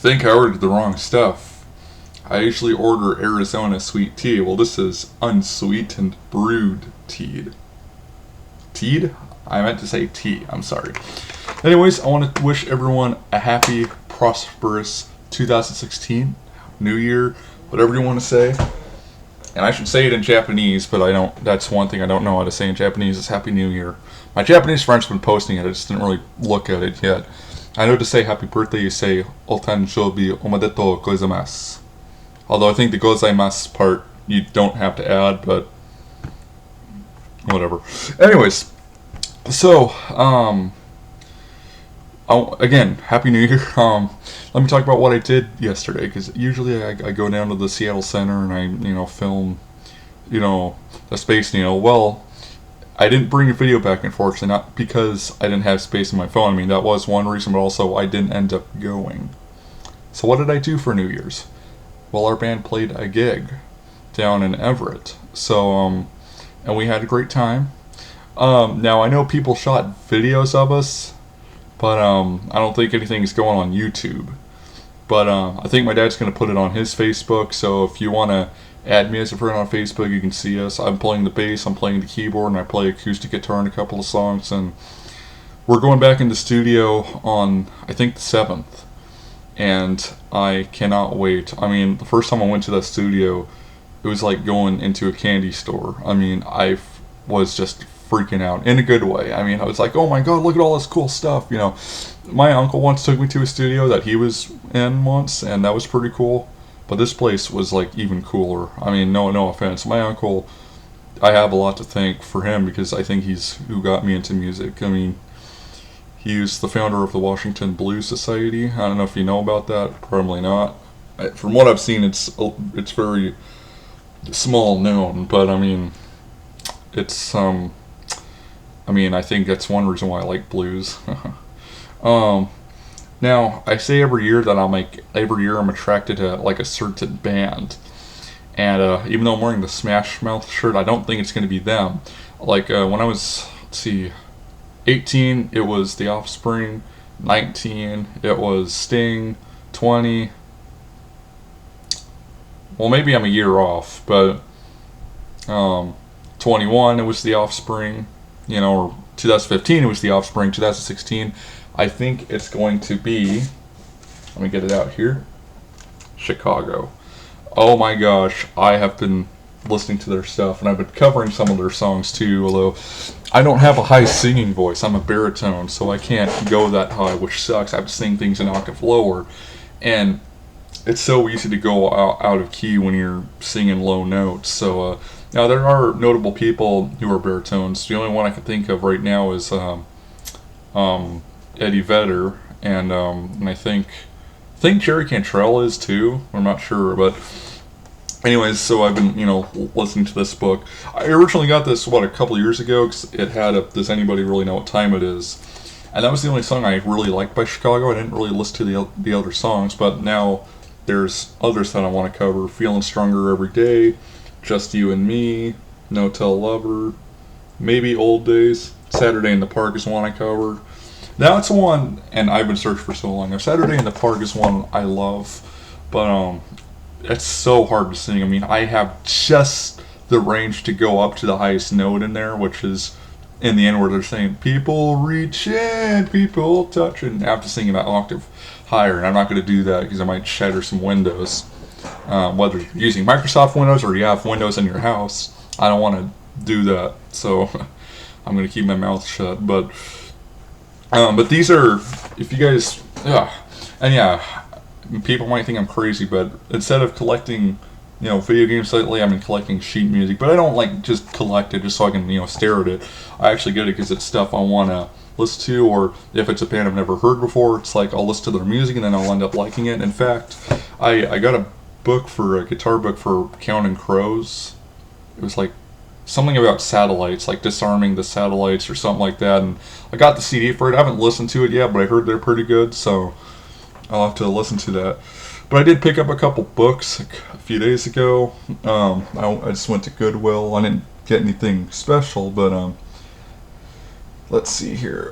think I ordered the wrong stuff. I usually order Arizona sweet tea. Well, this is unsweetened brewed tea. Teed? I meant to say tea. I'm sorry. Anyways, I want to wish everyone a happy, prosperous 2016, New Year, whatever you want to say. And I should say it in Japanese, but I don't. That's one thing I don't know how to say in Japanese is Happy New Year. My Japanese friend's been posting it. I just didn't really look at it yet. I know to say happy birthday, you say Otanjoubi omedetou gozaimasu. Although I think the gozaimasu part you don't have to add, but whatever. Anyways, so again, Happy New Year. Let me talk about what I did yesterday, because usually I go down to the Seattle Center and I film the Space Needle. Well, I didn't bring a video back, unfortunately, not because I didn't have space in my phone. I mean, that was one reason, but also I didn't end up going. So what did I do for New Year's? Well, our band played a gig down in Everett. So, and we had a great time. Now, I know people shot videos of us, but I don't think anything's going on YouTube. But I think my dad's going to put it on his Facebook, so if you want to add me as a friend on Facebook, you can see us. I'm playing the bass, I'm playing the keyboard, and I play acoustic guitar in a couple of songs. And we're going back in the studio on, I think, the 7th. And I cannot wait. I mean, the first time I went to that studio, it was like going into a candy store. I mean, I was just freaking out in a good way. I mean, I was like, oh my god, look at all this cool stuff. My uncle once took me to a studio that he was in once, and that was pretty cool. But this place was like even cooler. I mean, no offense. My uncle, I have a lot to thank for him, because I think he's who got me into music. I mean, he's the founder of the Washington Blues Society. I don't know if you know about that. Probably not. From what I've seen, it's very small known. But I mean, it's I think that's one reason why I like blues. Now, I say every year that I'm attracted to like a certain band. And even though I'm wearing the Smash Mouth shirt, I don't think it's going to be them. Like when I was, 18, it was The Offspring. 19, it was Sting. 20, well, maybe I'm a year off, but 21, it was The Offspring. Or 2015, it was The Offspring. 2016, I think it's going to be, let me get it out here, Chicago. Oh my gosh, I have been listening to their stuff, and I've been covering some of their songs too, although I don't have a high singing voice. I'm a baritone, so I can't go that high, which sucks. I have to sing things an octave lower, and it's so easy to go out of key when you're singing low notes. So now there are notable people who are baritones. The only one I can think of right now is Eddie Vedder, and I think Jerry Cantrell is too. I'm not sure, but anyways, so I've been listening to this book. I originally got this a couple years ago, because it had a "Does anybody really know what time it is?" and that was the only song I really liked by Chicago. I didn't really listen to the other songs, but now there's others that I want to cover: "Feeling Stronger Every Day," "Just You and Me," "No Tell Lover," maybe "Old Days." "Saturday in the Park" is one I covered. Now it's one, and I've been searching for so long. Now, "Saturday in the Park" is one I love, but it's so hard to sing. I mean, I have just the range to go up to the highest note in there, which is in the end where they're saying, "People reach in, people touch," and I have to sing an octave higher, and I'm not going to do that because I might shatter some windows. Whether you're using Microsoft Windows or you have Windows in your house, I don't want to do that, so I'm going to keep my mouth shut. But these are, if you guys, and yeah, people might think I'm crazy, but instead of collecting, video games lately, I've been collecting sheet music. But I don't like just collect it just so I can, stare at it. I actually get it because it's stuff I want to listen to, or if it's a band I've never heard before, it's like I'll listen to their music and then I'll end up liking it. In fact, I got a guitar book for Counting Crows. It was like something about satellites, like disarming the satellites or something like that, and I got the CD for it. I haven't listened to it yet, but I heard they're pretty good, so I'll have to listen to that. But I did pick up a couple books a few days ago. I just went to Goodwill. I didn't get anything special, but let's see here.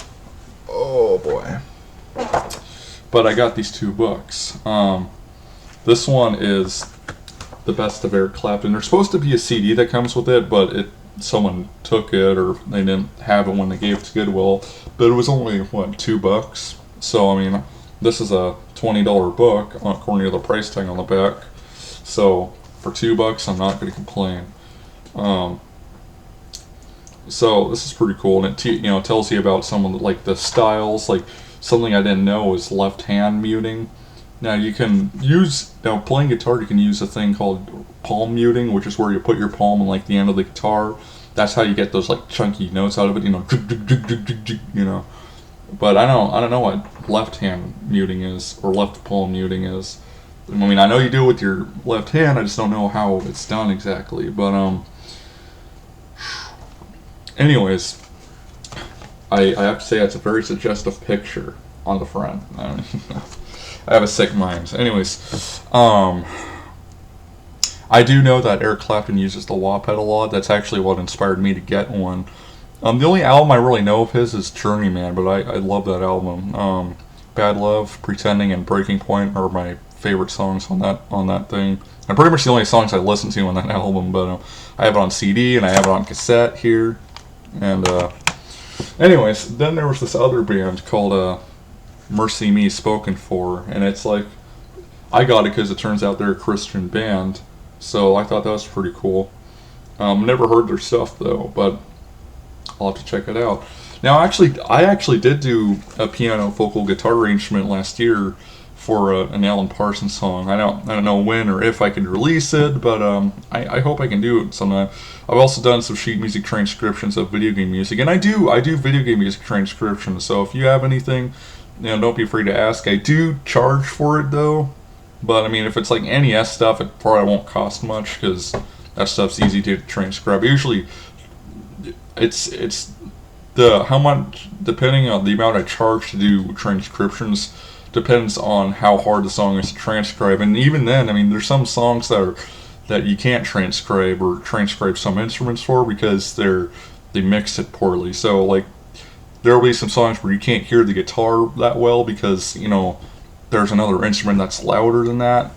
Oh boy. but I got these two books. This one is The Best of Eric Clapton. There's supposed to be a CD that comes with it, but someone took it or they didn't have it when they gave it to Goodwill. But it was only, what, $2? So, I mean, this is a $20 book according to the price tag on the back. So, for $2, I'm not going to complain. So this is pretty cool, and it tells you about some of the styles. Like, something I didn't know is left hand muting. Now you can playing guitar, you can use a thing called palm muting, which is where you put your palm on the end of the guitar. That's how you get those chunky notes out of it, But I don't know what left hand muting is or left palm muting is. I mean, I know you do it with your left hand, I just don't know how it's done exactly. But anyways, I have to say it's a very suggestive picture on the front. I have a sick mind. Anyways, I do know that Eric Clapton uses the wah pedal a lot. That's actually what inspired me to get one. The only album I really know of his is Journeyman, but I love that album. Bad Love, Pretending, and Breaking Point are my favorite songs on that thing. And pretty much the only songs I listen to on that album, but I have it on CD and I have it on cassette here. And anyways, then there was this other band called Mercy Me Spoken For, and it's I got it because it turns out they're a Christian band, so I thought that was pretty cool. Never heard their stuff though, but I'll have to check it out. Now, I actually did do a piano vocal guitar arrangement last year for an Alan Parsons song. I don't know when or if I can release it, but I hope I can do it sometime. I've also done some sheet music transcriptions of video game music, and I do video game music transcriptions. So if you have anything, don't be afraid to ask. I do charge for it though, but I mean, if it's NES stuff, it probably won't cost much because that stuff's easy to transcribe. Usually, it's how much, depending on the amount I charge to do transcriptions, depends on how hard the song is to transcribe. And even then, I mean, there's some songs that you can't transcribe or transcribe some instruments for because they mix it poorly. So there will be some songs where you can't hear the guitar that well because there's another instrument that's louder than that.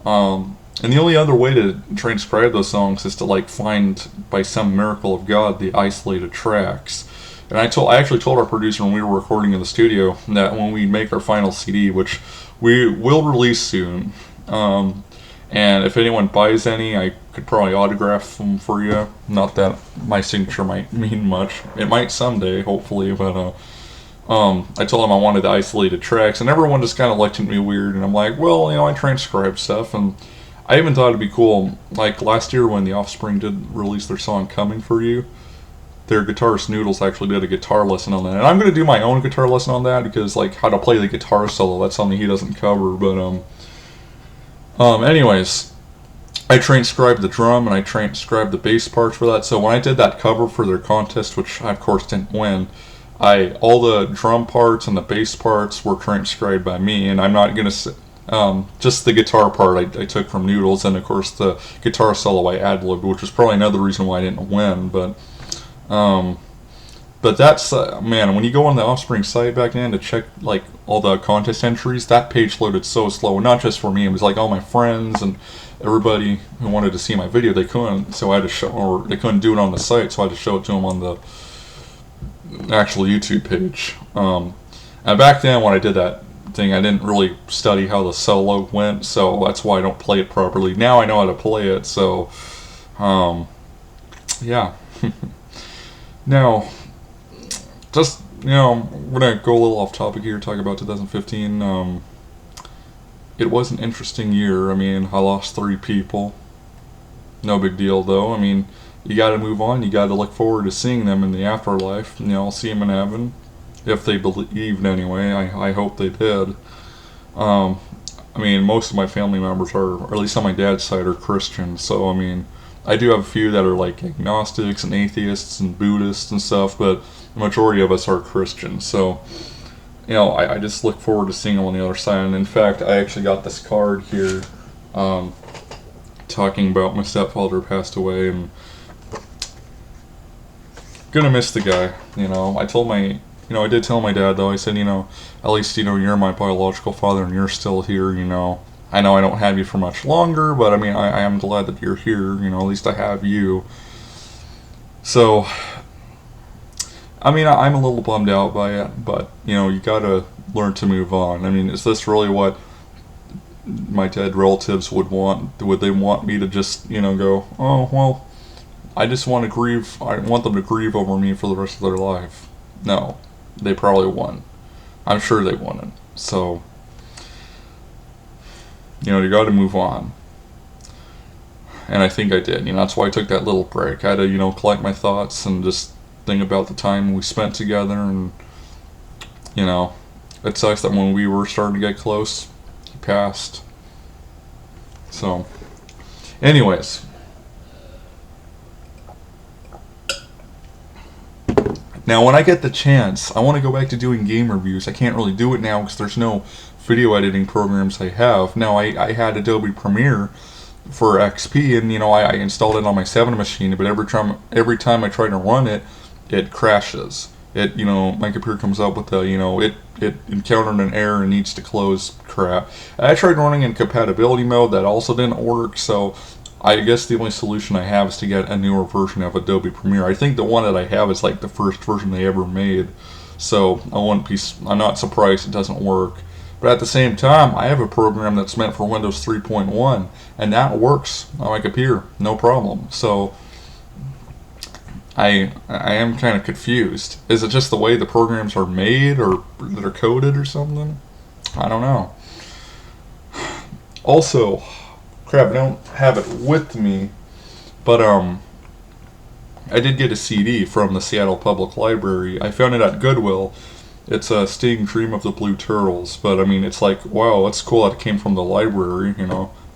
And the only other way to transcribe those songs is to find, by some miracle of God, the isolated tracks. And I actually told our producer when we were recording in the studio that when we make our final CD, which we will release soon, and if anyone buys any, I could probably autograph them for you. Not that my signature might mean much. It might someday, hopefully, but I told them I wanted the isolated tracks, and everyone just kind of looked at me weird, and I'm like, well, I transcribe stuff, and I even thought it'd be cool, last year when The Offspring did release their song Coming For You, their guitarist Noodles actually did a guitar lesson on that. And I'm going to do my own guitar lesson on that because, how to play the guitar solo, that's something he doesn't cover. But, anyways, I transcribed the drum and I transcribed the bass parts for that. So when I did that cover for their contest, which I, of course, didn't win, all the drum parts and the bass parts were transcribed by me. And I'm not going to... just the guitar part I took from Noodles, and, of course, the guitar solo I ad-libbed, which was probably another reason why I didn't win, but that's, man, when you go on the Offspring site back then to check, all the contest entries, that page loaded so slow, not just for me, it was, all my friends and everybody who wanted to see my video, they couldn't, so I had to or they couldn't do it on the site, so I had to show it to them on the actual YouTube page. And back then, when I did that thing, I didn't really study how the solo went, so that's why I don't play it properly. Now I know how to play it, so, yeah. Now, just, we're going to go a little off topic here, talk about 2015. It was an interesting year. I mean, I lost 3 people. No big deal, though. I mean, you got to move on. You got to look forward to seeing them in the afterlife. I'll see them in heaven. If they believed anyway. I hope they did. I mean, most of my family members are, or at least on my dad's side, are Christians. So, I mean, I do have a few that are agnostics and atheists and Buddhists and stuff, but the majority of us are Christians. So, I just look forward to seeing them on the other side. And in fact, I actually got this card here talking about my stepfather passed away, and gonna miss the guy. I told my I did tell my dad, though. I said, at least, you're my biological father and you're still here, I know I don't have you for much longer, but I mean, I am glad that you're here, at least I have you. So, I mean, I'm a little bummed out by it, but, you gotta learn to move on. I mean, is this really what my dead relatives would want? Would they want me to just, go, oh, well, I just want to grieve, I want them to grieve over me for the rest of their life? No, they probably wouldn't. I'm sure they wouldn't. So, you gotta move on. And I think I did. That's why I took that little break. I had to, collect my thoughts and just think about the time we spent together. And, it sucks that when we were starting to get close, he passed. So, anyways. Now, when I get the chance, I want to go back to doing game reviews. I can't really do it now because there's no video editing programs I have. Now, I had Adobe Premiere for XP, and I installed it on my 7 machine, but every time I try to run it, it crashes. My computer comes up with it encountered an error and needs to close crap. I tried running in compatibility mode, that also didn't work, so I guess the only solution I have is to get a newer version of Adobe Premiere. I think the one that I have is like the first version they ever made, so I'm not surprised it doesn't work. But at the same time, I have a program that's meant for Windows 3.1, and that works on my computer, no problem. So I am kind of confused. Is it just the way the programs are made, or that are coded, or something? I don't know. Also, crap, I don't have it with me, but I did get a CD from the Seattle Public Library. I found it at Goodwill. It's a Sting Dream of the Blue Turtles, but I mean, it's like, wow, that's cool that it came from the library,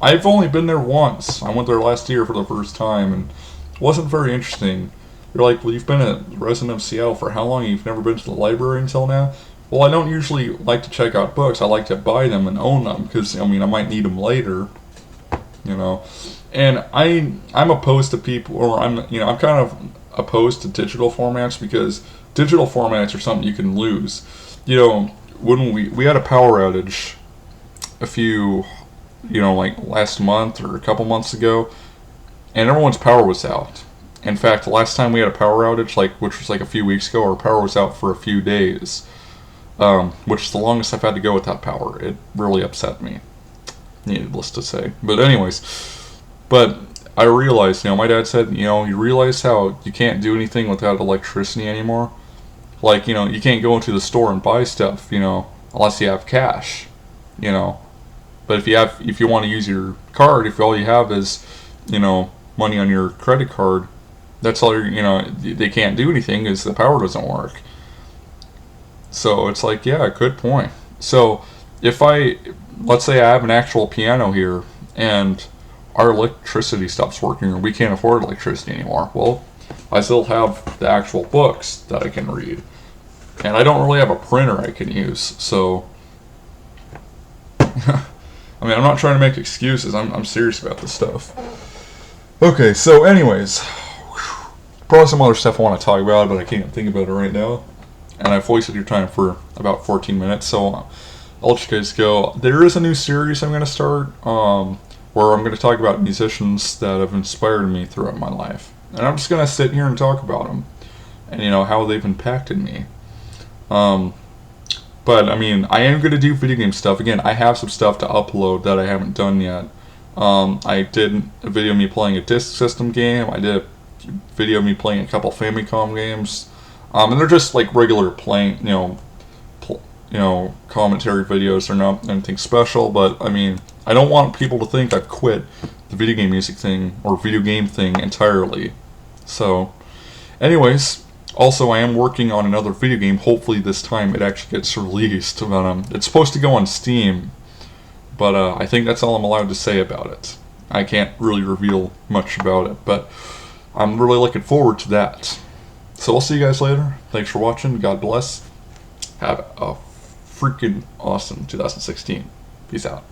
I've only been there once. I went there last year for the first time, and it wasn't very interesting. You're like, well, you've been a resident of Seattle for how long? You've never been to the library until now? Well, I don't usually like to check out books. I like to buy them and own them, because, I might need them later, And I'm opposed to people, or I'm kind of opposed to digital formats, because digital formats are something you can lose. When we had a power outage a few, like last month or a couple months ago, and everyone's power was out. In fact, the last time we had a power outage, which was like a few weeks ago, our power was out for a few days, which is the longest I've had to go without power. It really upset me, needless to say. But anyways, I realized, my dad said, you realize how you can't do anything without electricity anymore? Like, you can't go into the store and buy stuff, unless you have cash, But if you want to use your card, if all you have is, money on your credit card, that's all they can't do anything because the power doesn't work. So it's like, yeah, good point. So let's say I have an actual piano here, and our electricity stops working, or we can't afford electricity anymore. Well, I still have the actual books that I can read. And I don't really have a printer I can use, so I'm not trying to make excuses. I'm serious about this stuff. Okay, so anyways, probably some other stuff I want to talk about, but I can't think about it right now. And I've wasted your time for about 14 minutes, so I'll let you guys go. There is a new series I'm going to start, where I'm going to talk about musicians that have inspired me throughout my life. And I'm just going to sit here and talk about them, and how they've impacted me. But I am going to do video game stuff. Again, I have some stuff to upload that I haven't done yet. I did a video of me playing a Disk System game. I did a video of me playing a couple Famicom games. And they're just like regular playing, commentary videos. They're not anything special, but I don't want people to think I've quit the video game music thing or video game thing entirely. So, anyways, also I am working on another video game. Hopefully this time it actually gets released. It's supposed to go on Steam, but I think that's all I'm allowed to say about it. I can't really reveal much about it, but I'm really looking forward to that. So I'll see you guys later. Thanks for watching. God bless. Have a freaking awesome 2016. Peace out.